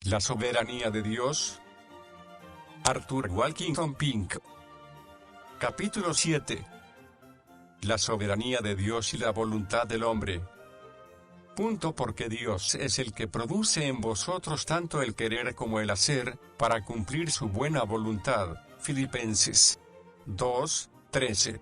La soberanía de Dios. Arthur Walkington Pink. Capítulo 7. La soberanía de Dios y la voluntad del hombre. Porque Dios es el que produce en vosotros tanto el querer como el hacer, para cumplir su buena voluntad. Filipenses 2:13.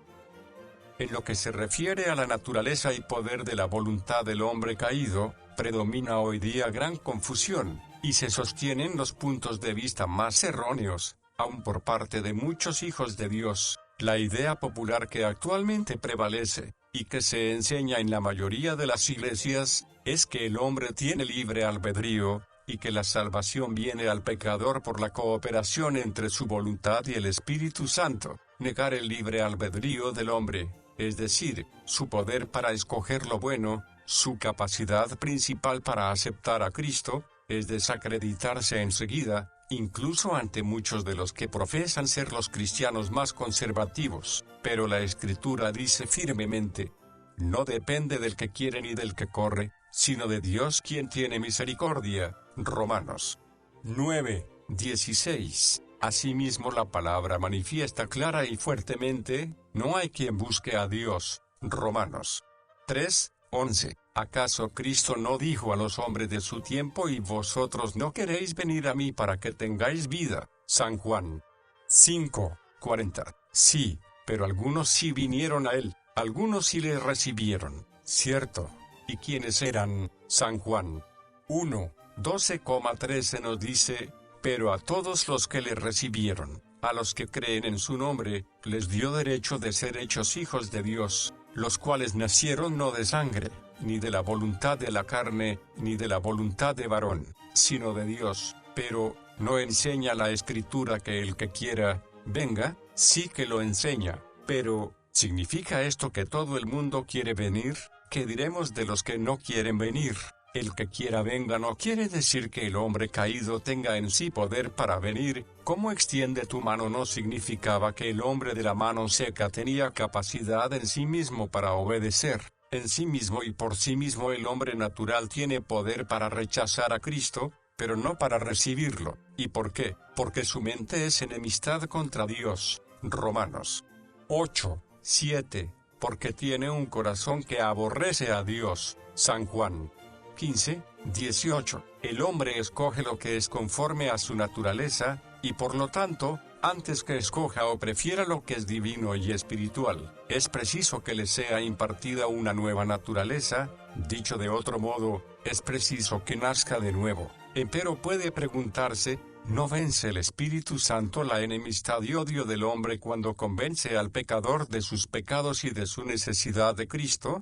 En lo que se refiere a la naturaleza y poder de la voluntad del hombre caído, predomina hoy día gran confusión, y se sostienen los puntos de vista más erróneos, aun por parte de muchos hijos de Dios. La idea popular que actualmente prevalece, y que se enseña en la mayoría de las iglesias, es que el hombre tiene libre albedrío, y que la salvación viene al pecador por la cooperación entre su voluntad y el Espíritu Santo. Negar el libre albedrío del hombre, es decir, su poder para escoger lo bueno, su capacidad principal para aceptar a Cristo, es desacreditarse enseguida, incluso ante muchos de los que profesan ser los cristianos más conservativos. Pero la Escritura dice firmemente: no depende del que quiere ni del que corre, sino de Dios quien tiene misericordia. Romanos 9:16. Asimismo la palabra manifiesta clara y fuertemente: no hay quien busque a Dios. Romanos 3:11. ¿Acaso Cristo no dijo a los hombres de su tiempo: y vosotros no queréis venir a mí para que tengáis vida? San Juan 5:40. Sí, pero algunos sí vinieron a él, algunos sí le recibieron. Cierto. ¿Y quiénes eran? San Juan 1:12,13 nos dice: pero a todos los que le recibieron, a los que creen en su nombre, les dio derecho de ser hechos hijos de Dios, los cuales nacieron no de sangre, ni de la voluntad de la carne, ni de la voluntad de varón, sino de Dios. Pero, ¿no enseña la Escritura que el que quiera, venga? Sí que lo enseña, pero, ¿significa esto que todo el mundo quiere venir? ¿Qué diremos de los que no quieren venir? El que quiera venga no quiere decir que el hombre caído tenga en sí poder para venir. Como extiende tu mano no significaba que el hombre de la mano seca tenía capacidad en sí mismo para obedecer. En sí mismo y por sí mismo el hombre natural tiene poder para rechazar a Cristo, pero no para recibirlo. ¿Y por qué? Porque su mente es enemistad contra Dios. Romanos 8:7. Porque tiene un corazón que aborrece a Dios. San Juan 15:18. El hombre escoge lo que es conforme a su naturaleza, y por lo tanto, antes que escoja o prefiera lo que es divino y espiritual, es preciso que le sea impartida una nueva naturaleza. Dicho de otro modo, es preciso que nazca de nuevo. Empero puede preguntarse: ¿no vence el Espíritu Santo la enemistad y odio del hombre cuando convence al pecador de sus pecados y de su necesidad de Cristo?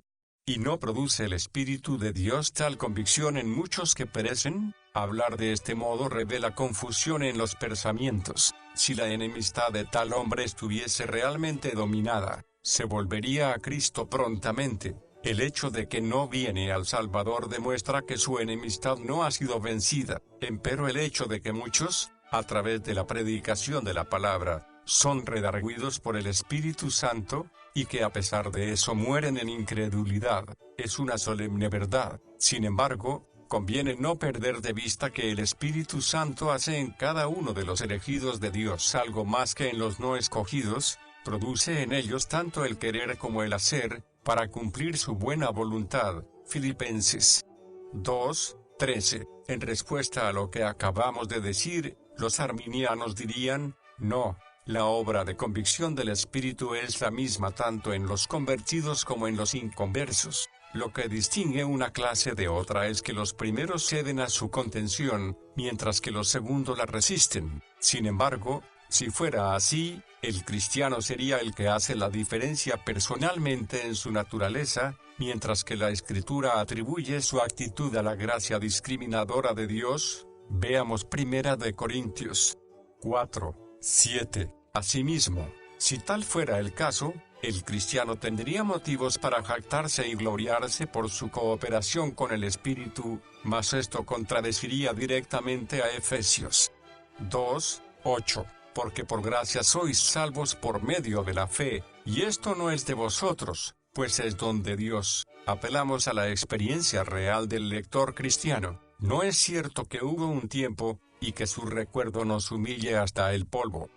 ¿Y no produce el Espíritu de Dios tal convicción en muchos que perecen? Hablar de este modo revela confusión en los pensamientos. Si la enemistad de tal hombre estuviese realmente dominada, se volvería a Cristo prontamente. El hecho de que no viene al Salvador demuestra que su enemistad no ha sido vencida. Empero el hecho de que muchos, a través de la predicación de la palabra, son redarguidos por el Espíritu Santo, y que a pesar de eso mueren en incredulidad, es una solemne verdad. Sin embargo, conviene no perder de vista que el Espíritu Santo hace en cada uno de los elegidos de Dios algo más que en los no escogidos, produce en ellos tanto el querer como el hacer, para cumplir su buena voluntad. Filipenses 2:13. En respuesta a lo que acabamos de decir, los arminianos dirían: no. La obra de convicción del Espíritu es la misma tanto en los convertidos como en los inconversos. Lo que distingue una clase de otra es que los primeros ceden a su contención, mientras que los segundos la resisten. Sin embargo, si fuera así, el cristiano sería el que hace la diferencia personalmente en su naturaleza, mientras que la Escritura atribuye su actitud a la gracia discriminadora de Dios. Veamos 1 Corintios 4:7. Asimismo, si tal fuera el caso, el cristiano tendría motivos para jactarse y gloriarse por su cooperación con el Espíritu, mas esto contradeciría directamente a Efesios 2:8. Porque por gracia sois salvos por medio de la fe, y esto no es de vosotros, pues es don de Dios. Apelamos a la experiencia real del lector cristiano. ¿No es cierto que hubo un tiempo, y que su recuerdo nos humille hasta el polvo?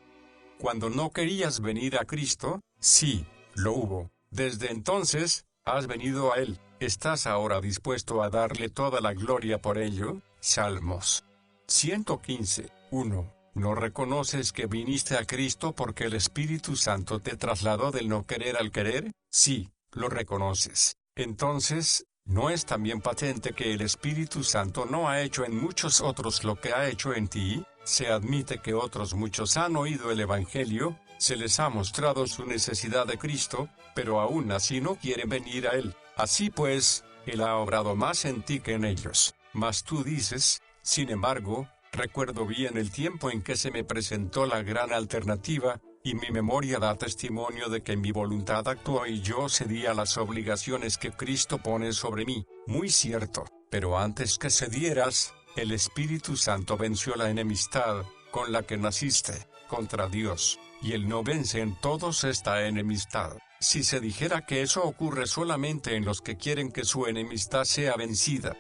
Cuando no querías venir a Cristo, sí, lo hubo. Desde entonces, has venido a Él. ¿Estás ahora dispuesto a darle toda la gloria por ello? Salmos 115, 1. ¿No reconoces que viniste a Cristo porque el Espíritu Santo te trasladó del no querer al querer? Sí, lo reconoces. Entonces, ¿no es también patente que el Espíritu Santo no ha hecho en muchos otros lo que ha hecho en ti? Se admite que otros muchos han oído el Evangelio, se les ha mostrado su necesidad de Cristo, pero aún así no quieren venir a Él. Así pues, Él ha obrado más en ti que en ellos. Mas tú dices, sin embargo, recuerdo bien el tiempo en que se me presentó la gran alternativa, y mi memoria da testimonio de que mi voluntad actuó y yo cedí a las obligaciones que Cristo pone sobre mí. Muy cierto, pero antes que cedieras, el Espíritu Santo venció la enemistad, con la que naciste, contra Dios, y Él no vence en todos esta enemistad. Si se dijera que eso ocurre solamente en los que quieren que su enemistad sea vencida,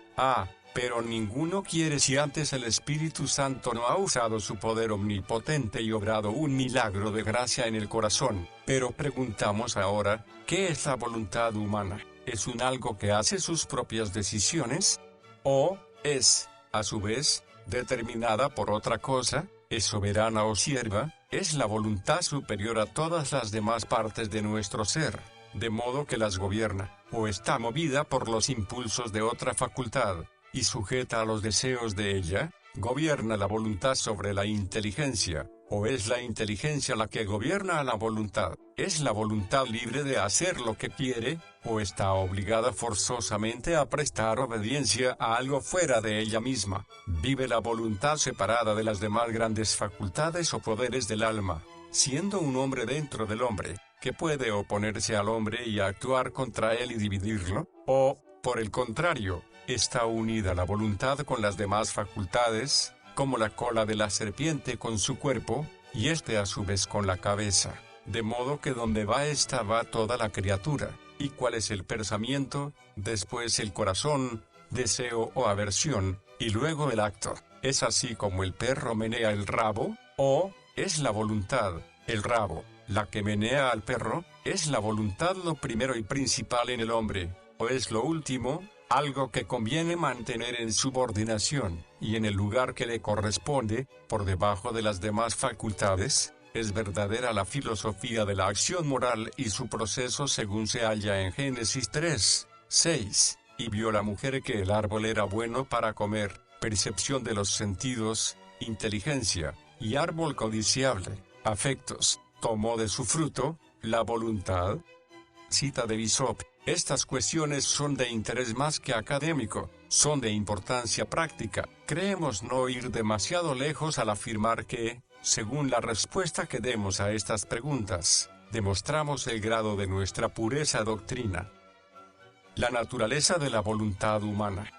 pero ninguno quiere si antes el Espíritu Santo no ha usado su poder omnipotente y obrado un milagro de gracia en el corazón. Pero preguntamos ahora, ¿qué es la voluntad humana? ¿Es un algo que hace sus propias decisiones? ¿O es, a su vez, determinada por otra cosa? ¿Es soberana o sierva? ¿Es la voluntad superior a todas las demás partes de nuestro ser, de modo que las gobierna, o está movida por los impulsos de otra facultad, y sujeta a los deseos de ella? ¿Gobierna la voluntad sobre la inteligencia, o es la inteligencia la que gobierna a la voluntad? ¿Es la voluntad libre de hacer lo que quiere, o está obligada forzosamente a prestar obediencia a algo fuera de ella misma? ¿Vive la voluntad separada de las demás grandes facultades o poderes del alma, siendo un hombre dentro del hombre, que puede oponerse al hombre y actuar contra él y dividirlo? ¿O, por el contrario, está unida la voluntad con las demás facultades, como la cola de la serpiente con su cuerpo, y éste a su vez con la cabeza? De modo que donde va ésta va toda la criatura. ¿Y cuál es el pensamiento, después el corazón, deseo o aversión, y luego el acto? ¿Es así como el perro menea el rabo? ¿O es la voluntad, el rabo, la que menea al perro? ¿Es la voluntad lo primero y principal en el hombre, o es lo último, algo que conviene mantener en subordinación, y en el lugar que le corresponde, por debajo de las demás facultades? Es verdadera la filosofía de la acción moral y su proceso según se halla en Génesis 3, 6, y vio la mujer que el árbol era bueno para comer, percepción de los sentidos, inteligencia, y árbol codiciable, afectos, tomó de su fruto, la voluntad. Cita de Bishop. Estas cuestiones son de interés más que académico, son de importancia práctica. Creemos no ir demasiado lejos al afirmar que, según la respuesta que demos a estas preguntas, demostramos el grado de nuestra pureza doctrina. La naturaleza de la voluntad humana.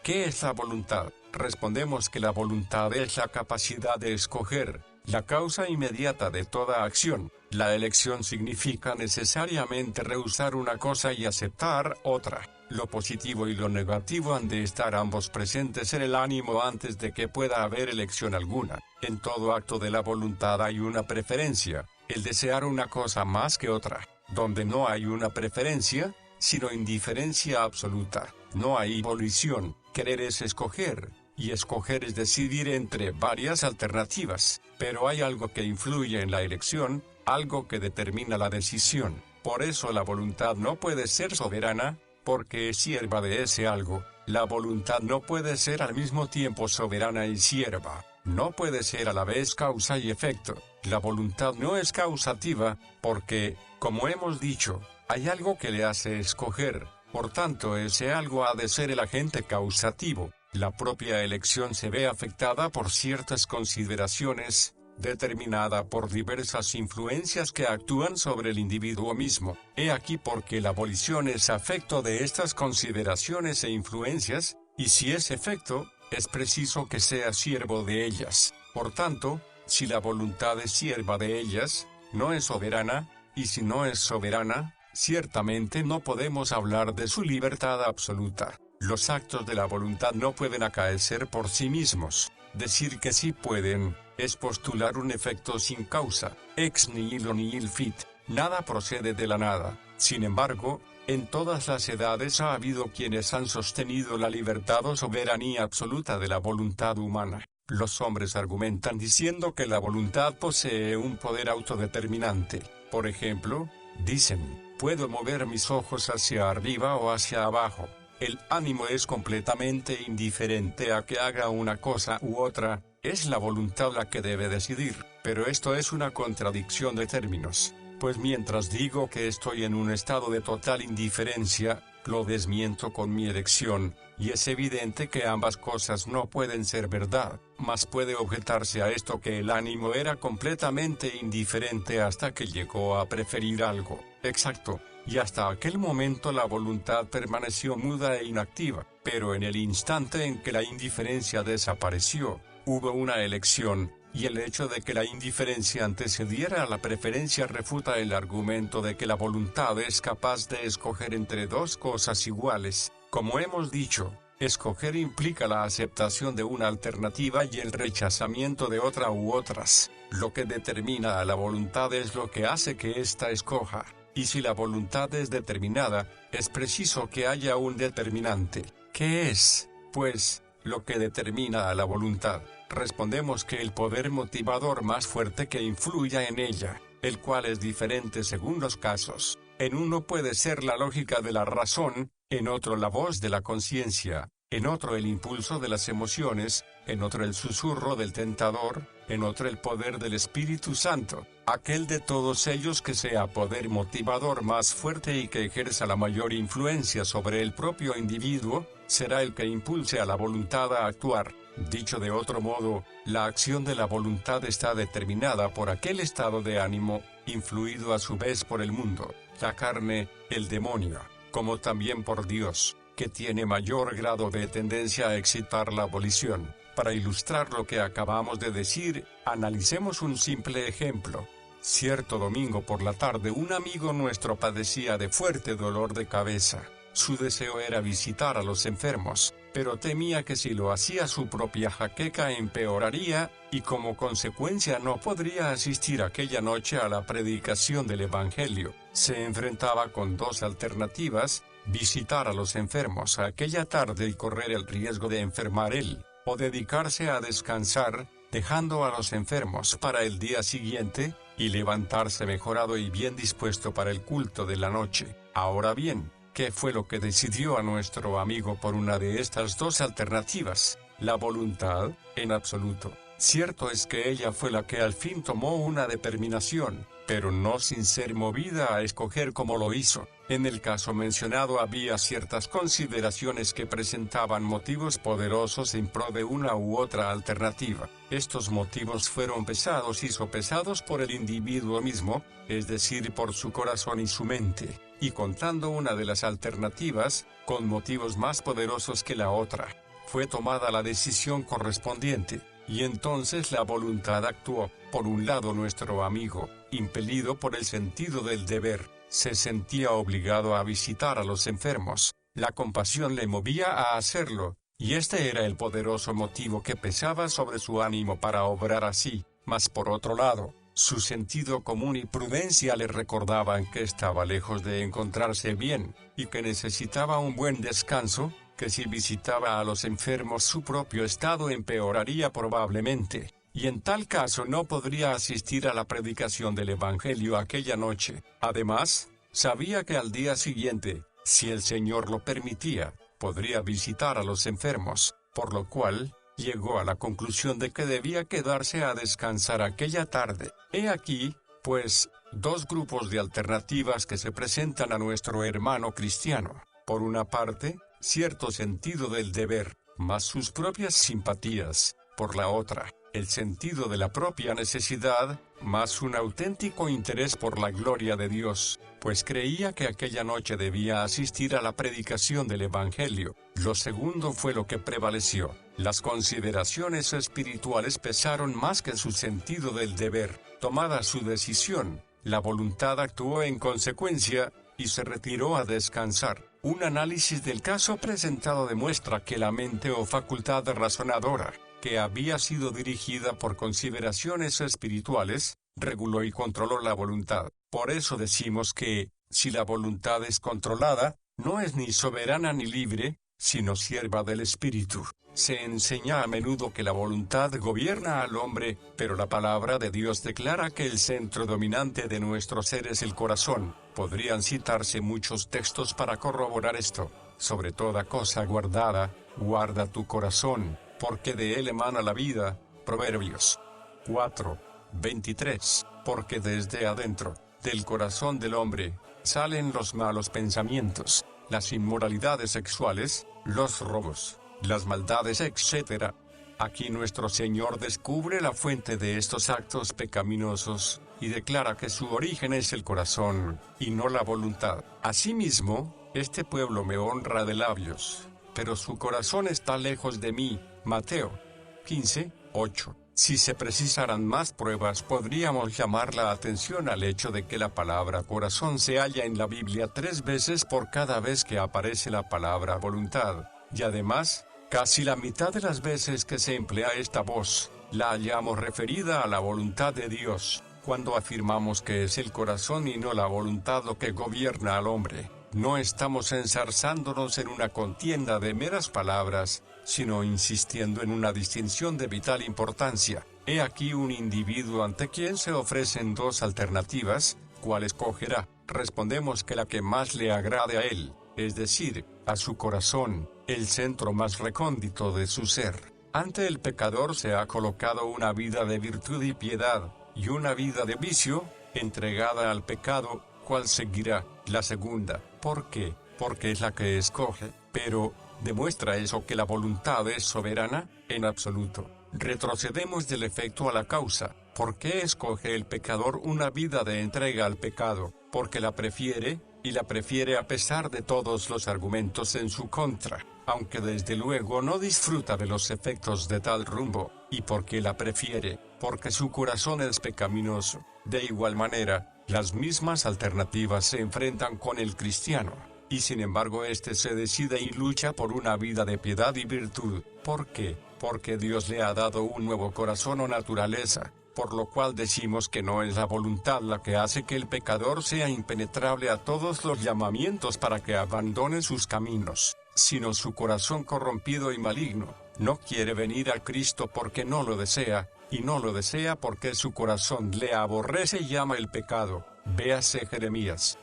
¿Qué es la voluntad? Respondemos que la voluntad es la capacidad de escoger, la causa inmediata de toda acción. La elección significa necesariamente rehusar una cosa y aceptar otra. Lo positivo y lo negativo han de estar ambos presentes en el ánimo antes de que pueda haber elección alguna. En todo acto de la voluntad hay una preferencia, el desear una cosa más que otra. Donde no hay una preferencia, sino indiferencia absoluta, no hay volición. Querer es escoger, y escoger es decidir entre varias alternativas, pero hay algo que influye en la elección, algo que determina la decisión. Por eso la voluntad no puede ser soberana, porque es sierva de ese algo. La voluntad no puede ser al mismo tiempo soberana y sierva. No puede ser a la vez causa y efecto. La voluntad no es causativa, porque, como hemos dicho, hay algo que le hace escoger. Por tanto, ese algo ha de ser el agente causativo. La propia elección se ve afectada por ciertas consideraciones, determinada por diversas influencias que actúan sobre el individuo mismo. He aquí porque la volición es afecto de estas consideraciones e influencias, y si es efecto, es preciso que sea siervo de ellas. Por tanto, si la voluntad es sierva de ellas, no es soberana, y si no es soberana, ciertamente no podemos hablar de su libertad absoluta. Los actos de la voluntad no pueden acaecer por sí mismos. Decir que sí pueden, es postular un efecto sin causa, ex nihilo nihil fit, nada procede de la nada. Sin embargo, en todas las edades ha habido quienes han sostenido la libertad o soberanía absoluta de la voluntad humana. Los hombres argumentan diciendo que la voluntad posee un poder autodeterminante. Por ejemplo, dicen, puedo mover mis ojos hacia arriba o hacia abajo. El ánimo es completamente indiferente a que haga una cosa u otra, es la voluntad la que debe decidir, pero esto es una contradicción de términos, pues mientras digo que estoy en un estado de total indiferencia, lo desmiento con mi elección, y es evidente que ambas cosas no pueden ser verdad, mas puede objetarse a esto que el ánimo era completamente indiferente hasta que llegó a preferir algo exacto. Y hasta aquel momento la voluntad permaneció muda e inactiva, pero en el instante en que la indiferencia desapareció, hubo una elección, y el hecho de que la indiferencia antecediera a la preferencia refuta el argumento de que la voluntad es capaz de escoger entre dos cosas iguales. Como hemos dicho, escoger implica la aceptación de una alternativa y el rechazamiento de otra u otras. Lo que determina a la voluntad es lo que hace que ésta escoja. Y si la voluntad es determinada, es preciso que haya un determinante. ¿Qué es, pues, lo que determina a la voluntad? Respondemos que el poder motivador más fuerte que influya en ella, el cual es diferente según los casos. En uno puede ser la lógica de la razón, en otro la voz de la conciencia, en otro el impulso de las emociones, en otro el susurro del tentador, en otro el poder del Espíritu Santo. Aquel de todos ellos que sea poder motivador más fuerte y que ejerza la mayor influencia sobre el propio individuo, será el que impulse a la voluntad a actuar. Dicho de otro modo, la acción de la voluntad está determinada por aquel estado de ánimo, influido a su vez por el mundo, la carne, el demonio, como también por Dios, que tiene mayor grado de tendencia a excitar la volición. Para ilustrar lo que acabamos de decir, analicemos un simple ejemplo. Cierto domingo por la tarde un amigo nuestro padecía de fuerte dolor de cabeza. Su deseo era visitar a los enfermos, pero temía que si lo hacía su propia jaqueca empeoraría, y como consecuencia no podría asistir aquella noche a la predicación del Evangelio. Se enfrentaba con dos alternativas: visitar a los enfermos aquella tarde y correr el riesgo de enfermar él, o dedicarse a descansar, dejando a los enfermos para el día siguiente, y levantarse mejorado y bien dispuesto para el culto de la noche. Ahora bien, ¿qué fue lo que decidió a nuestro amigo por una de estas dos alternativas? La voluntad, en absoluto. Cierto es que ella fue la que al fin tomó una determinación, pero no sin ser movida a escoger como lo hizo. En el caso mencionado había ciertas consideraciones que presentaban motivos poderosos en pro de una u otra alternativa. Estos motivos fueron pesados y sopesados por el individuo mismo, es decir, por su corazón y su mente, y contando una de las alternativas, con motivos más poderosos que la otra, fue tomada la decisión correspondiente. Y entonces la voluntad actuó. Por un lado, nuestro amigo, impelido por el sentido del deber, se sentía obligado a visitar a los enfermos. La compasión le movía a hacerlo, y este era el poderoso motivo que pesaba sobre su ánimo para obrar así. Mas por otro lado, su sentido común y prudencia le recordaban que estaba lejos de encontrarse bien, y que necesitaba un buen descanso, que si visitaba a los enfermos su propio estado empeoraría probablemente, y en tal caso no podría asistir a la predicación del Evangelio aquella noche. Además, sabía que al día siguiente, si el Señor lo permitía, podría visitar a los enfermos, por lo cual, llegó a la conclusión de que debía quedarse a descansar aquella tarde. He aquí, pues, dos grupos de alternativas que se presentan a nuestro hermano cristiano. Por una parte, cierto sentido del deber, más sus propias simpatías; por la otra, el sentido de la propia necesidad, más un auténtico interés por la gloria de Dios, pues creía que aquella noche debía asistir a la predicación del Evangelio. Lo segundo fue lo que prevaleció. Las consideraciones espirituales pesaron más que su sentido del deber. Tomada su decisión, la voluntad actuó en consecuencia, y se retiró a descansar. Un análisis del caso presentado demuestra que la mente o facultad razonadora, que había sido dirigida por consideraciones espirituales, reguló y controló la voluntad. Por eso decimos que, si la voluntad es controlada, no es ni soberana ni libre, sino sierva del espíritu. Se enseña a menudo que la voluntad gobierna al hombre, pero la palabra de Dios declara que el centro dominante de nuestro ser es el corazón. Podrían citarse muchos textos para corroborar esto. Sobre toda cosa guardada, guarda tu corazón, porque de él emana la vida. Proverbios 4:23. Porque desde adentro, del corazón del hombre, salen los malos pensamientos, las inmoralidades sexuales, los robos, las maldades, etc. Aquí nuestro Señor descubre la fuente de estos actos pecaminosos, y declara que su origen es el corazón, y no la voluntad. Asimismo, este pueblo me honra de labios, pero su corazón está lejos de mí. Mateo 15:8. Si se precisaran más pruebas, podríamos llamar la atención al hecho de que la palabra corazón se halla en la Biblia 3 veces por cada vez que aparece la palabra voluntad, y además, casi la mitad de las veces que se emplea esta voz, la hallamos referida a la voluntad de Dios. Cuando afirmamos que es el corazón y no la voluntad lo que gobierna al hombre, no estamos ensarzándonos en una contienda de meras palabras, sino insistiendo en una distinción de vital importancia. He aquí un individuo ante quien se ofrecen dos alternativas. ¿Cuál escogerá? Respondemos que la que más le agrade a él, es decir, a su corazón, el centro más recóndito de su ser. Ante el pecador se ha colocado una vida de virtud y piedad, y una vida de vicio, entregada al pecado. ¿Cuál seguirá? La segunda. ¿Por qué? Porque es la que escoge. Pero, ¿demuestra eso que la voluntad es soberana? En absoluto. Retrocedemos del efecto a la causa. ¿Por qué escoge el pecador una vida de entrega al pecado? Porque la prefiere, y la prefiere a pesar de todos los argumentos en su contra, aunque desde luego no disfruta de los efectos de tal rumbo. ¿Y por qué la prefiere? Porque su corazón es pecaminoso. De igual manera, las mismas alternativas se enfrentan con el cristiano, y sin embargo éste se decide y lucha por una vida de piedad y virtud. ¿Por qué? Porque Dios le ha dado un nuevo corazón o naturaleza, por lo cual decimos que no es la voluntad la que hace que el pecador sea impenetrable a todos los llamamientos para que abandone sus caminos, sino su corazón corrompido y maligno. No quiere venir a Cristo porque no lo desea, y no lo desea porque su corazón le aborrece y ama el pecado. Véase Jeremías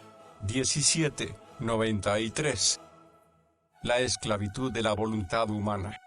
17:93. La esclavitud de la voluntad humana.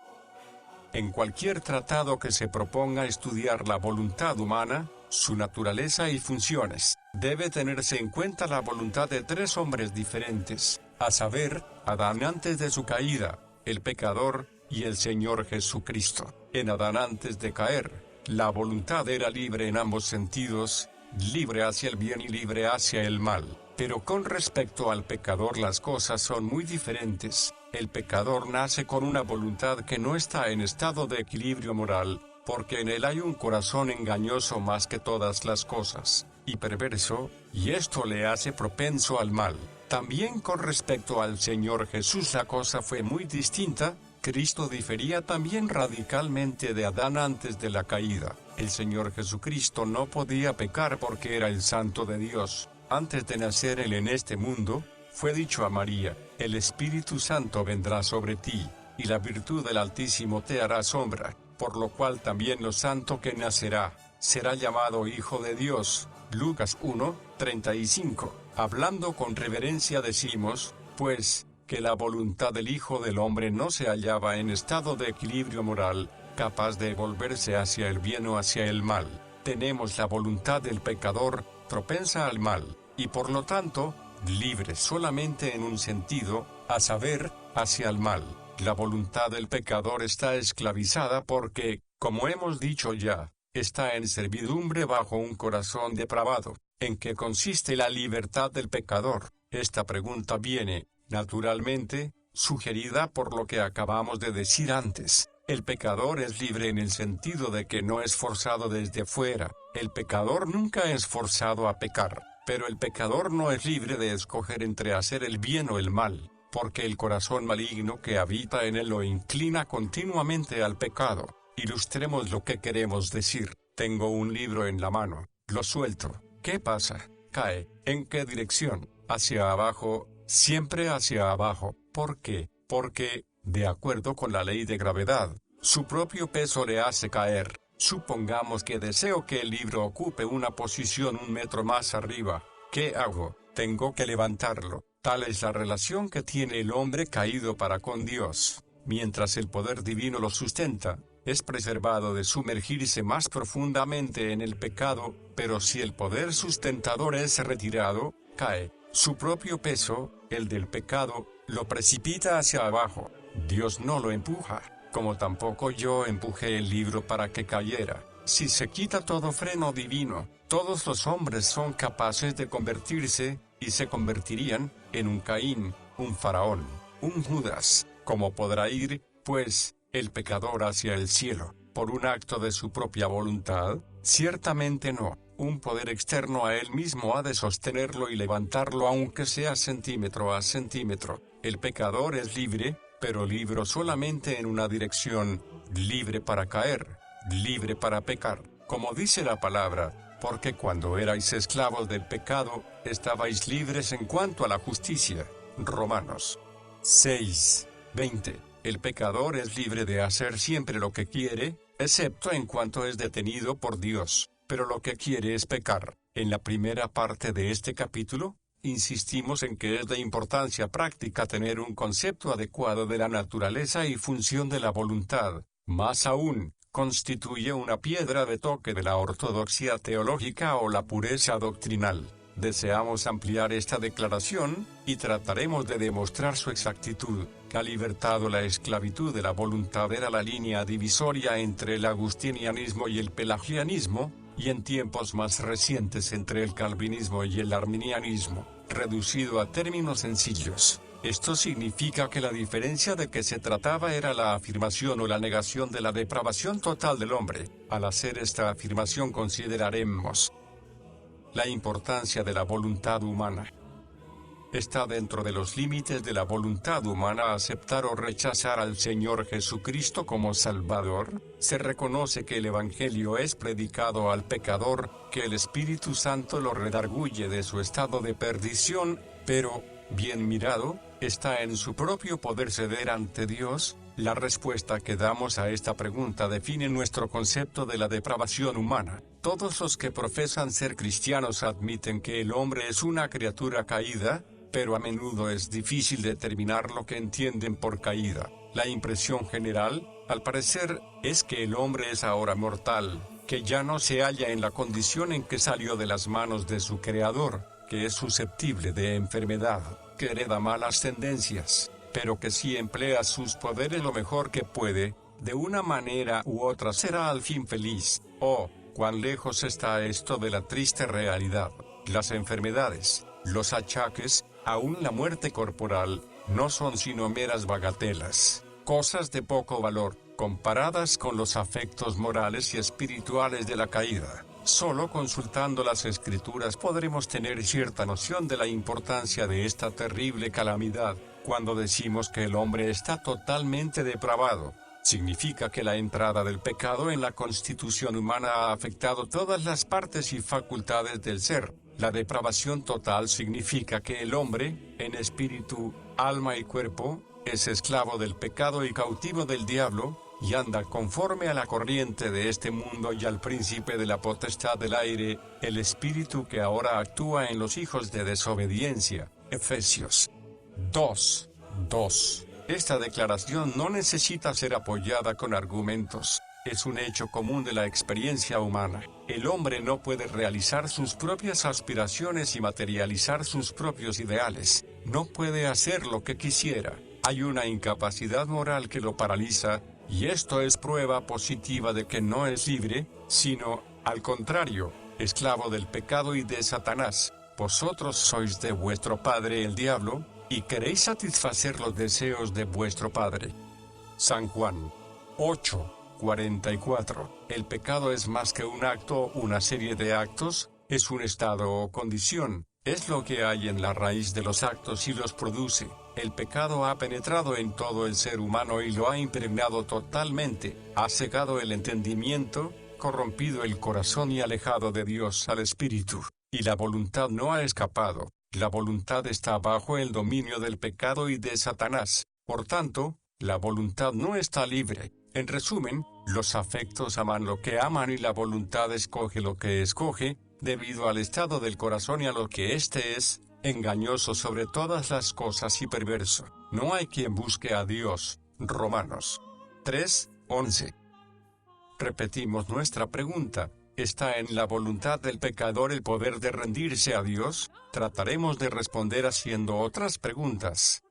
En cualquier tratado que se proponga estudiar la voluntad humana, su naturaleza y funciones, debe tenerse en cuenta la voluntad de tres hombres diferentes, a saber, Adán antes de su caída, el pecador, y el Señor Jesucristo. En Adán antes de caer, la voluntad era libre en ambos sentidos, libre hacia el bien y libre hacia el mal. Pero con respecto al pecador las cosas son muy diferentes. El pecador nace con una voluntad que no está en estado de equilibrio moral, porque en él hay un corazón engañoso más que todas las cosas, y perverso, y esto le hace propenso al mal. También con respecto al Señor Jesús la cosa fue muy distinta. Cristo difería también radicalmente de Adán antes de la caída. El Señor Jesucristo no podía pecar porque era el Santo de Dios. Antes de nacer él en este mundo, fue dicho a María: el Espíritu Santo vendrá sobre ti, y la virtud del Altísimo te hará sombra, por lo cual también lo santo que nacerá, será llamado Hijo de Dios. Lucas 1:35. Hablando con reverencia decimos, pues, que la voluntad del Hijo del Hombre no se hallaba en estado de equilibrio moral, capaz de volverse hacia el bien o hacia el mal. Tenemos la voluntad del pecador, propensa al mal, y por lo tanto, libre solamente en un sentido, a saber, hacia el mal. La voluntad del pecador está esclavizada porque, como hemos dicho ya, está en servidumbre bajo un corazón depravado. ¿En qué consiste la libertad del pecador? Esta pregunta viene, naturalmente, sugerida por lo que acabamos de decir antes. El pecador es libre en el sentido de que no es forzado desde fuera. El pecador nunca es forzado a pecar, pero el pecador no es libre de escoger entre hacer el bien o el mal. porque el corazón maligno que habita en él lo inclina continuamente al pecado. Ilustremos lo que queremos decir. Tengo un libro en la mano, lo suelto. ¿Qué pasa? Cae. ¿En qué dirección? Hacia abajo, siempre hacia abajo. ¿Por qué? Porque, de acuerdo con la ley de gravedad, su propio peso le hace caer. Supongamos que deseo que el libro ocupe una posición 1 metro más arriba. ¿Qué hago? Tengo que levantarlo. Tal es la relación que tiene el hombre caído para con Dios. Mientras el poder divino lo sustenta, es preservado de sumergirse más profundamente en el pecado, pero si el poder sustentador es retirado, cae. Su propio peso, el del pecado, lo precipita hacia abajo. Dios no lo empuja, como tampoco yo empujé el libro para que cayera. Si se quita todo freno divino, todos los hombres son capaces de convertirse, y se convertirían, en un Caín, un Faraón, un Judas. ¿Cómo podrá ir, pues, el pecador hacia el cielo, por un acto de su propia voluntad? Ciertamente no. Un poder externo a él mismo ha de sostenerlo y levantarlo aunque sea centímetro a centímetro. El pecador es libre, pero libre solamente en una dirección, libre para caer, libre para pecar, como dice la palabra, porque cuando erais esclavos del pecado, estabais libres en cuanto a la justicia. Romanos 6:20. El pecador es libre de hacer siempre lo que quiere, excepto en cuanto es detenido por Dios, pero lo que quiere es pecar. En la primera parte de este capítulo, insistimos en que es de importancia práctica tener un concepto adecuado de la naturaleza y función de la voluntad. Más aún, constituye una piedra de toque de la ortodoxia teológica o la pureza doctrinal. Deseamos ampliar esta declaración, y trataremos de demostrar su exactitud. La libertad o la esclavitud de la voluntad era la línea divisoria entre el agustinianismo y el pelagianismo, y en tiempos más recientes entre el calvinismo y el arminianismo, reducido a términos sencillos. Esto significa que la diferencia de que se trataba era la afirmación o la negación de la depravación total del hombre. Al hacer esta afirmación consideraremos la importancia de la voluntad humana. Está dentro de los límites de la voluntad humana aceptar o rechazar al Señor Jesucristo como Salvador. Se reconoce que el Evangelio es predicado al pecador, que el Espíritu Santo lo redarguye de su estado de perdición, pero, bien mirado, está en su propio poder ceder ante Dios. La respuesta que damos a esta pregunta define nuestro concepto de la depravación humana. Todos los que profesan ser cristianos admiten que el hombre es una criatura caída, pero a menudo es difícil determinar lo que entienden por caída. La impresión general, al parecer, es que el hombre es ahora mortal, que ya no se halla en la condición en que salió de las manos de su Creador, que es susceptible de enfermedad, que hereda malas tendencias, pero que si emplea sus poderes lo mejor que puede, de una manera u otra será al fin feliz. Oh, cuán lejos está esto de la triste realidad. Las enfermedades, los achaques, aún la muerte corporal, no son sino meras bagatelas, cosas de poco valor, comparadas con los afectos morales y espirituales de la caída. Solo consultando las Escrituras podremos tener cierta noción de la importancia de esta terrible calamidad. Cuando decimos que el hombre está totalmente depravado, significa que la entrada del pecado en la constitución humana ha afectado todas las partes y facultades del ser. La depravación total significa que el hombre, en espíritu, alma y cuerpo, es esclavo del pecado y cautivo del diablo, y anda conforme a la corriente de este mundo y al príncipe de la potestad del aire, el espíritu que ahora actúa en los hijos de desobediencia. Efesios 2:2. Esta declaración no necesita ser apoyada con argumentos. Es un hecho común de la experiencia humana. El hombre no puede realizar sus propias aspiraciones y materializar sus propios ideales. No puede hacer lo que quisiera. Hay una incapacidad moral que lo paraliza, y esto es prueba positiva de que no es libre, sino, al contrario, esclavo del pecado y de Satanás. Vosotros sois de vuestro padre el diablo, y queréis satisfacer los deseos de vuestro padre. San Juan 8:44. El pecado es más que un acto, una serie de actos, es un estado o condición, es lo que hay en la raíz de los actos y los produce. El pecado ha penetrado en todo el ser humano y lo ha impregnado totalmente, ha cegado el entendimiento, corrompido el corazón y alejado de Dios al espíritu, y la voluntad no ha escapado. La voluntad está bajo el dominio del pecado y de Satanás. Por tanto, la voluntad no está libre. En resumen, los afectos aman lo que aman y la voluntad escoge lo que escoge, debido al estado del corazón y a lo que éste es, engañoso sobre todas las cosas y perverso. No hay quien busque a Dios. Romanos 3:11. Repetimos nuestra pregunta. ¿Está en la voluntad del pecador el poder de rendirse a Dios? Trataremos de responder haciendo otras preguntas.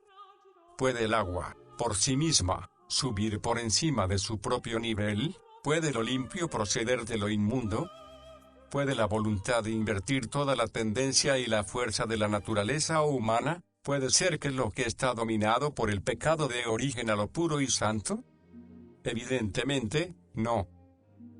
¿Puede el agua, por sí misma, subir por encima de su propio nivel? ¿Puede lo limpio proceder de lo inmundo? ¿Puede la voluntad invertir toda la tendencia y la fuerza de la naturaleza humana? ¿Puede ser que lo que está dominado por el pecado dé origen a lo puro y santo? Evidentemente, no.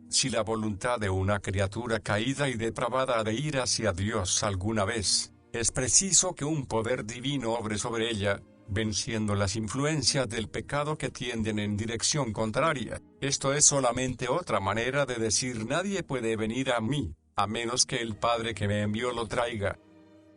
Si la voluntad de una criatura caída y depravada ha de ir hacia Dios alguna vez, es preciso que un poder divino obre sobre ella, venciendo las influencias del pecado que tienden en dirección contraria. Esto es solamente otra manera de decir nadie puede venir a mí, a menos que el Padre que me envió lo traiga.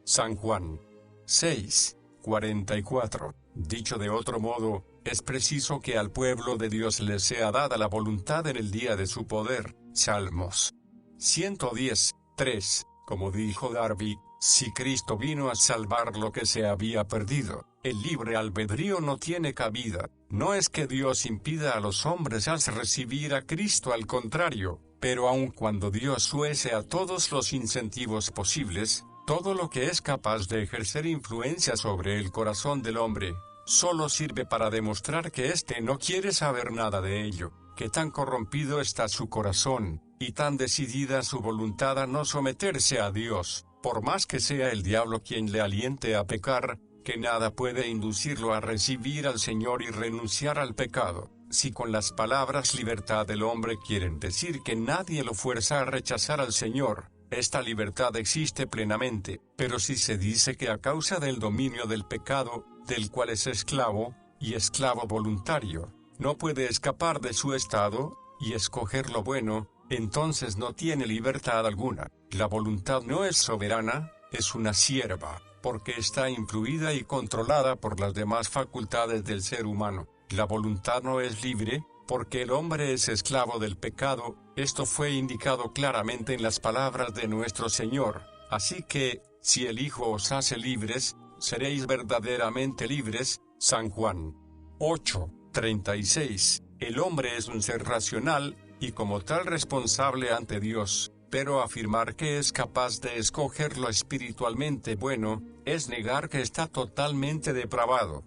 San Juan 6:44. Dicho de otro modo, es preciso que al pueblo de Dios le sea dada la voluntad en el día de su poder. Salmos 110:3. Como dijo Darby, si Cristo vino a salvar lo que se había perdido, el libre albedrío no tiene cabida. No es que Dios impida a los hombres a recibir a Cristo, al contrario, pero aun cuando Dios huese a todos los incentivos posibles, todo lo que es capaz de ejercer influencia sobre el corazón del hombre, solo sirve para demostrar que éste no quiere saber nada de ello, que tan corrompido está su corazón, y tan decidida su voluntad a no someterse a Dios, por más que sea el diablo quien le aliente a pecar, que nada puede inducirlo a recibir al Señor y renunciar al pecado. Si con las palabras libertad del hombre quieren decir que nadie lo fuerza a rechazar al Señor, esta libertad existe plenamente, pero si se dice que a causa del dominio del pecado, del cual es esclavo, y esclavo voluntario, no puede escapar de su estado, y escoger lo bueno, entonces no tiene libertad alguna. La voluntad no es soberana, es una sierva, porque está influida y controlada por las demás facultades del ser humano. La voluntad no es libre, porque el hombre es esclavo del pecado. Esto fue indicado claramente en las palabras de nuestro Señor. Así que, si el Hijo os hace libres, seréis verdaderamente libres. San Juan 8:36. El hombre es un ser racional, y como tal responsable ante Dios, pero afirmar que es capaz de escoger lo espiritualmente bueno, es negar que está totalmente depravado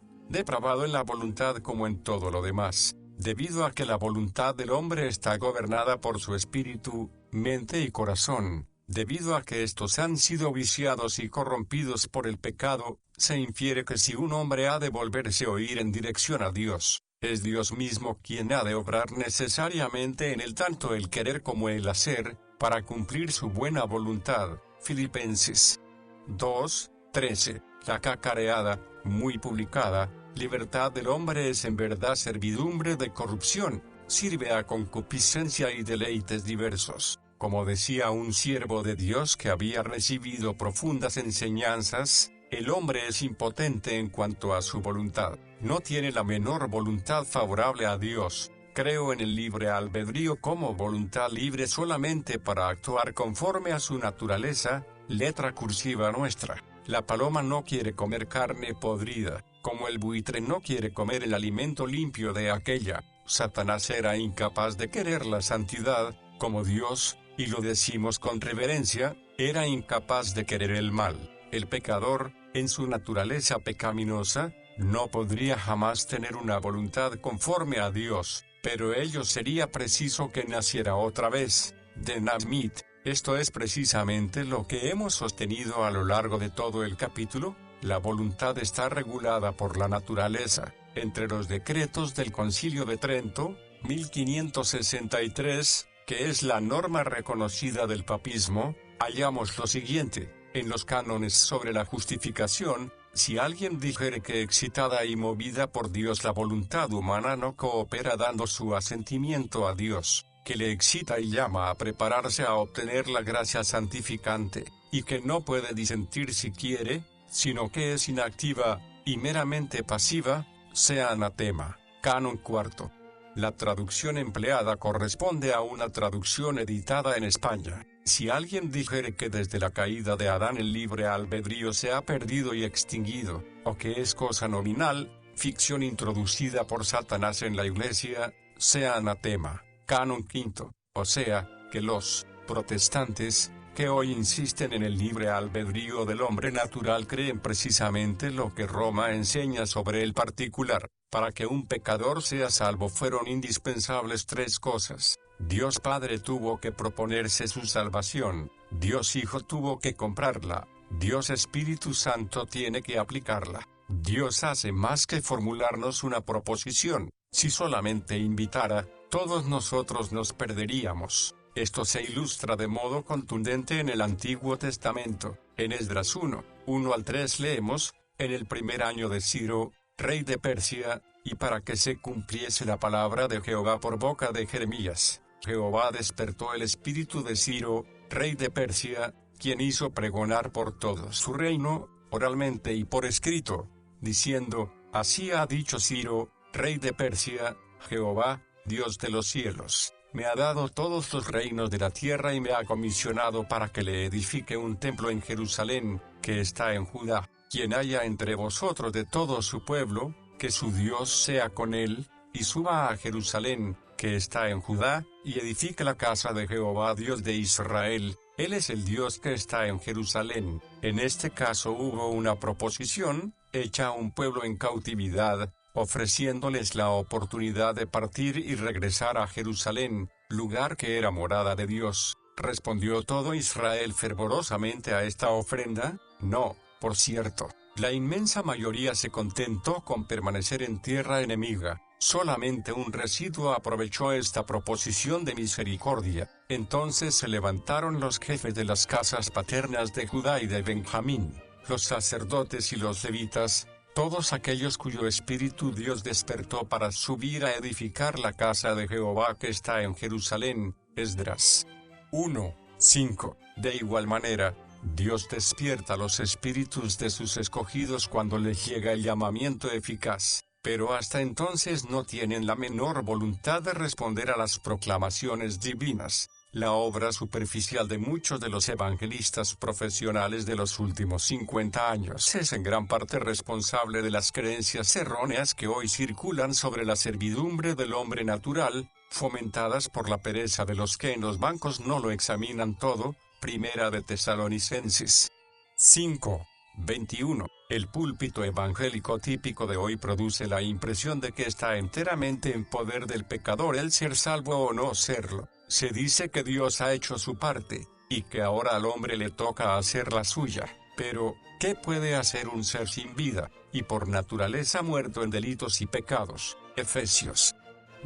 en la voluntad como en todo lo demás, debido a que la voluntad del hombre está gobernada por su espíritu, mente y corazón. Debido a que estos han sido viciados y corrompidos por el pecado, se infiere que si un hombre ha de volverse o ir en dirección a Dios, es Dios mismo quien ha de obrar necesariamente en él tanto el querer como el hacer, para cumplir su buena voluntad. Filipenses 2:13. La cacareada, muy publicada, libertad del hombre es en verdad servidumbre de corrupción, sirve a concupiscencia y deleites diversos. Como decía un siervo de Dios que había recibido profundas enseñanzas, el hombre es impotente en cuanto a su voluntad, no tiene la menor voluntad favorable a Dios. Creo en el libre albedrío como voluntad libre solamente para actuar conforme a su naturaleza. Letra cursiva nuestra. La paloma no quiere comer carne podrida, como el buitre no quiere comer el alimento limpio de aquella. Satanás era incapaz de querer la santidad, como Dios, y lo decimos con reverencia, era incapaz de querer el mal. El pecador, en su naturaleza pecaminosa, no podría jamás tener una voluntad conforme a Dios, pero ello sería preciso que naciera otra vez, de Smith. Esto es precisamente lo que hemos sostenido a lo largo de todo el capítulo. La voluntad está regulada por la naturaleza. Entre los decretos del Concilio de Trento, 1563, que es la norma reconocida del papismo, hallamos lo siguiente. En los cánones sobre la justificación, Si alguien dijere que excitada y movida por Dios la voluntad humana no coopera dando su asentimiento a Dios, que le excita y llama a prepararse a obtener la gracia santificante, y que no puede disentir si quiere, sino que es inactiva, y meramente pasiva, sea anatema. Canon cuarto. La traducción empleada corresponde a una traducción editada en España. Si alguien dijere que desde la caída de Adán el libre albedrío se ha perdido y extinguido, o que es cosa nominal, ficción introducida por Satanás en la Iglesia, sea anatema. Canon quinto. O sea, que los protestantes, que hoy insisten en el libre albedrío del hombre natural, creen precisamente lo que Roma enseña sobre el particular. Para que un pecador sea salvo fueron indispensables tres cosas. Dios Padre tuvo que proponerse su salvación, Dios Hijo tuvo que comprarla, Dios Espíritu Santo tiene que aplicarla. Dios hace más que formularnos una proposición. Si solamente invitara, todos nosotros nos perderíamos. Esto se ilustra de modo contundente en el Antiguo Testamento. En Esdras 1:1-3 leemos: en el primer año de Ciro, rey de Persia, y para que se cumpliese la palabra de Jehová por boca de Jeremías, Jehová despertó el espíritu de Ciro, rey de Persia, quien hizo pregonar por todo su reino, oralmente y por escrito, diciendo: así ha dicho Ciro, rey de Persia, Jehová, Dios de los cielos, me ha dado todos los reinos de la tierra y me ha comisionado para que le edifique un templo en Jerusalén, que está en Judá. Quien haya entre vosotros de todo su pueblo, que su Dios sea con él, y suba a Jerusalén, que está en Judá, y edifique la casa de Jehová Dios de Israel. Él es el Dios que está en Jerusalén. En este caso hubo una proposición, hecha a un pueblo en cautividad, ofreciéndoles la oportunidad de partir y regresar a Jerusalén, lugar que era morada de Dios. ¿Respondió todo Israel fervorosamente a esta ofrenda? No, por cierto. La inmensa mayoría se contentó con permanecer en tierra enemiga. Solamente un residuo aprovechó esta proposición de misericordia. Entonces se levantaron los jefes de las casas paternas de Judá y de Benjamín, los sacerdotes y los levitas, todos aquellos cuyo espíritu Dios despertó para subir a edificar la casa de Jehová que está en Jerusalén. Esdras 1:5. De igual manera, Dios despierta los espíritus de sus escogidos cuando les llega el llamamiento eficaz, pero hasta entonces no tienen la menor voluntad de responder a las proclamaciones divinas. La obra superficial de muchos de los evangelistas profesionales de los últimos 50 años es en gran parte responsable de las creencias erróneas que hoy circulan sobre la servidumbre del hombre natural, fomentadas por la pereza de los que en los bancos no lo examinan todo. Primera de Tesalonicenses 5:21. El púlpito evangélico típico de hoy produce la impresión de que está enteramente en poder del pecador el ser salvo o no serlo. Se dice que Dios ha hecho su parte, y que ahora al hombre le toca hacer la suya. Pero, ¿qué puede hacer un ser sin vida, y por naturaleza muerto en delitos y pecados? Efesios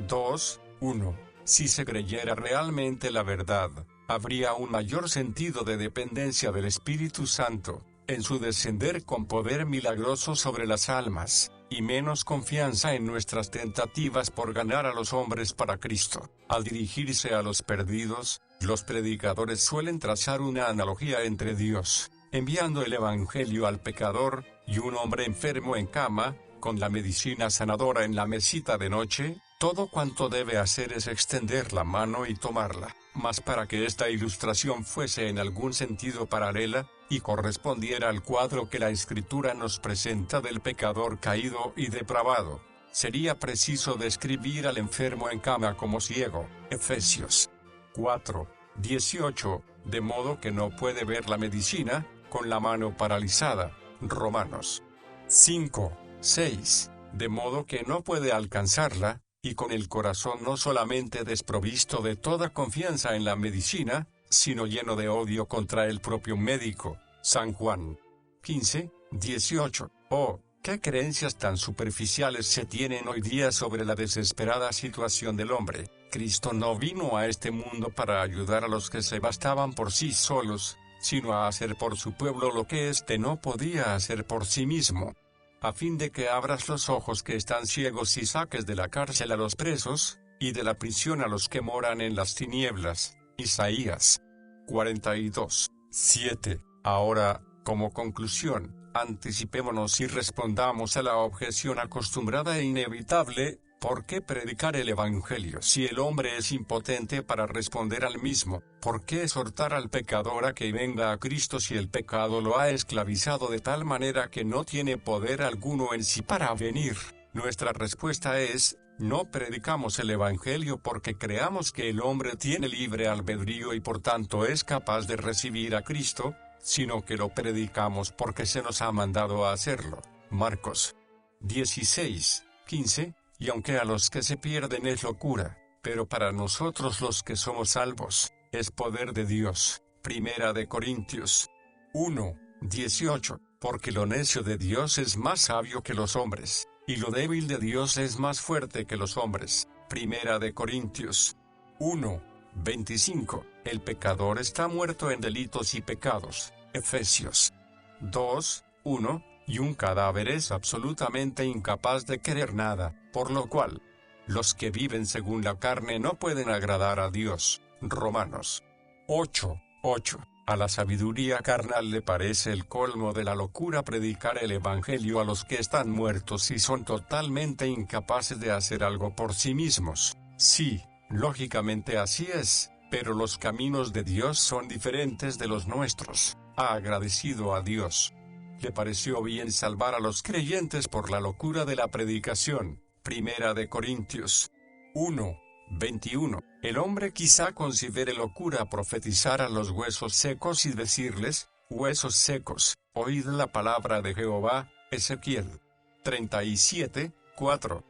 2:1. Si se creyera realmente la verdad, habría un mayor sentido de dependencia del Espíritu Santo, en su descender con poder milagroso sobre las almas, y menos confianza en nuestras tentativas por ganar a los hombres para Cristo. Al dirigirse a los perdidos, los predicadores suelen trazar una analogía entre Dios, enviando el Evangelio al pecador, y un hombre enfermo en cama, con la medicina sanadora en la mesita de noche. Todo cuanto debe hacer es extender la mano y tomarla. Mas para que esta ilustración fuese en algún sentido paralela, y correspondiera al cuadro que la Escritura nos presenta del pecador caído y depravado, sería preciso describir al enfermo en cama como ciego. Efesios 4:18, de modo que no puede ver la medicina, con la mano paralizada. Romanos 5:6, de modo que no puede alcanzarla, y con el corazón no solamente desprovisto de toda confianza en la medicina, sino lleno de odio contra el propio médico. San Juan 15:18. Oh, qué creencias tan superficiales se tienen hoy día sobre la desesperada situación del hombre. Cristo no vino a este mundo para ayudar a los que se bastaban por sí solos, sino a hacer por su pueblo lo que éste no podía hacer por sí mismo, a fin de que abras los ojos que están ciegos y saques de la cárcel a los presos, y de la prisión a los que moran en las tinieblas. Isaías 42, 7. Ahora, como conclusión, anticipémonos y respondamos a la objeción acostumbrada e inevitable: ¿por qué predicar el Evangelio si el hombre es impotente para responder al mismo? ¿Por qué exhortar al pecador a que venga a Cristo si el pecado lo ha esclavizado de tal manera que no tiene poder alguno en sí para venir? Nuestra respuesta es: no predicamos el Evangelio porque creamos que el hombre tiene libre albedrío y por tanto es capaz de recibir a Cristo, sino que lo predicamos porque se nos ha mandado a hacerlo. Marcos 16, 15. Y aunque a los que se pierden es locura, pero para nosotros los que somos salvos, es poder de Dios. Primera de Corintios 1, 18. Porque lo necio de Dios es más sabio que los hombres, y lo débil de Dios es más fuerte que los hombres. Primera de Corintios 1, 25. El pecador está muerto en delitos y pecados. Efesios 2, 1. Y un cadáver es absolutamente incapaz de querer nada, por lo cual, los que viven según la carne no pueden agradar a Dios. Romanos 8, 8. A la sabiduría carnal le parece el colmo de la locura predicar el Evangelio a los que están muertos y son totalmente incapaces de hacer algo por sí mismos. Sí, lógicamente así es, pero los caminos de Dios son diferentes de los nuestros. Ha agradecido a Dios. Le pareció bien salvar a los creyentes por la locura de la predicación. Primera de Corintios 1, 21. El hombre quizá considere locura profetizar a los huesos secos y decirles: huesos secos, oíd la palabra de Jehová. Ezequiel 37, 4.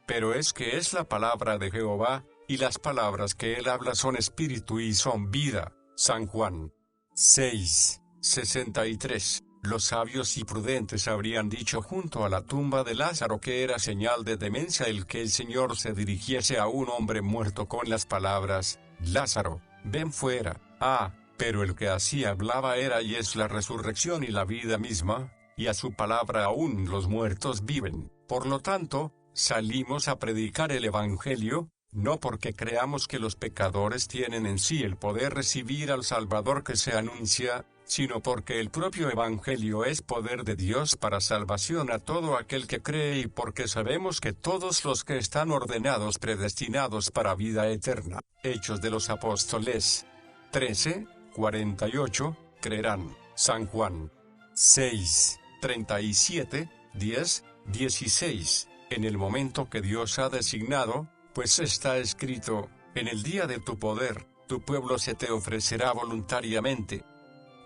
Pero es que es la palabra de Jehová, y las palabras que él habla son espíritu y son vida. San Juan 6, 63. Los sabios y prudentes habrían dicho junto a la tumba de Lázaro que era señal de demencia el que el Señor se dirigiese a un hombre muerto con las palabras: Lázaro, ven fuera. Pero el que así hablaba era y es la resurrección y la vida misma, y a su palabra aún los muertos viven. Por lo tanto, salimos a predicar el Evangelio, no porque creamos que los pecadores tienen en sí el poder recibir al Salvador que se anuncia, sino porque el propio Evangelio es poder de Dios para salvación a todo aquel que cree y porque sabemos que todos los que están ordenados predestinados para vida eterna. Hechos de los Apóstoles 13, 48, creerán. San Juan 6, 37, 10, 16. En el momento que Dios ha designado, pues está escrito: en el día de tu poder, tu pueblo se te ofrecerá voluntariamente.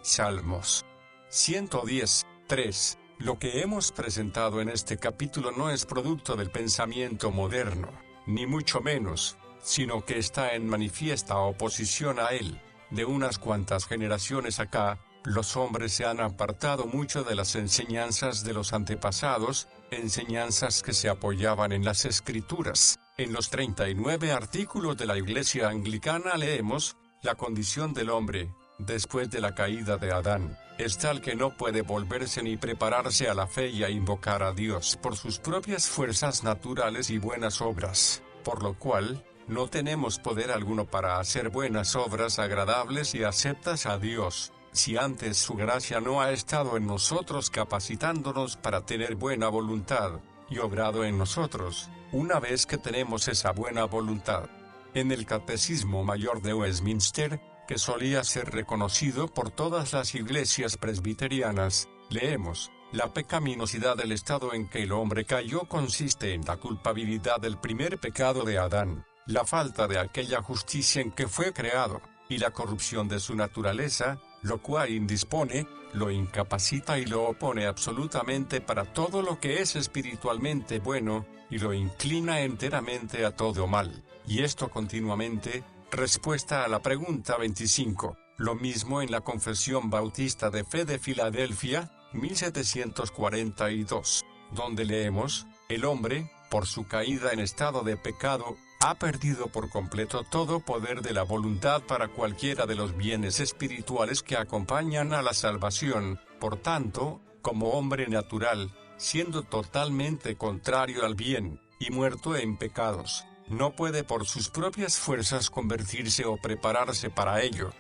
Salmos 110, 3. Lo que hemos presentado en este capítulo no es producto del pensamiento moderno, ni mucho menos, sino que está en manifiesta oposición a él. De unas cuantas generaciones acá, los hombres se han apartado mucho de las enseñanzas de los antepasados, enseñanzas que se apoyaban en las Escrituras. En los 39 artículos de la Iglesia Anglicana leemos: la condición del hombre, después de la caída de Adán, es tal que no puede volverse ni prepararse a la fe y a invocar a Dios por sus propias fuerzas naturales y buenas obras, por lo cual, no tenemos poder alguno para hacer buenas obras agradables y aceptas a Dios, si antes su gracia no ha estado en nosotros capacitándonos para tener buena voluntad, y obrado en nosotros, una vez que tenemos esa buena voluntad. En el Catecismo Mayor de Westminster, que solía ser reconocido por todas las iglesias presbiterianas, leemos: la pecaminosidad del estado en que el hombre cayó consiste en la culpabilidad del primer pecado de Adán, la falta de aquella justicia en que fue creado, y la corrupción de su naturaleza, lo cual indispone, lo incapacita y lo opone absolutamente para todo lo que es espiritualmente bueno, y lo inclina enteramente a todo mal, y esto continuamente. Respuesta a la pregunta 25. Lo mismo en la Confesión Bautista de Fe de Filadelfia, 1742, donde leemos: el hombre, por su caída en estado de pecado, ha perdido por completo todo poder de la voluntad para cualquiera de los bienes espirituales que acompañan a la salvación. Por tanto, como hombre natural, siendo totalmente contrario al bien, y muerto en pecados, no puede por sus propias fuerzas convertirse o prepararse para ello.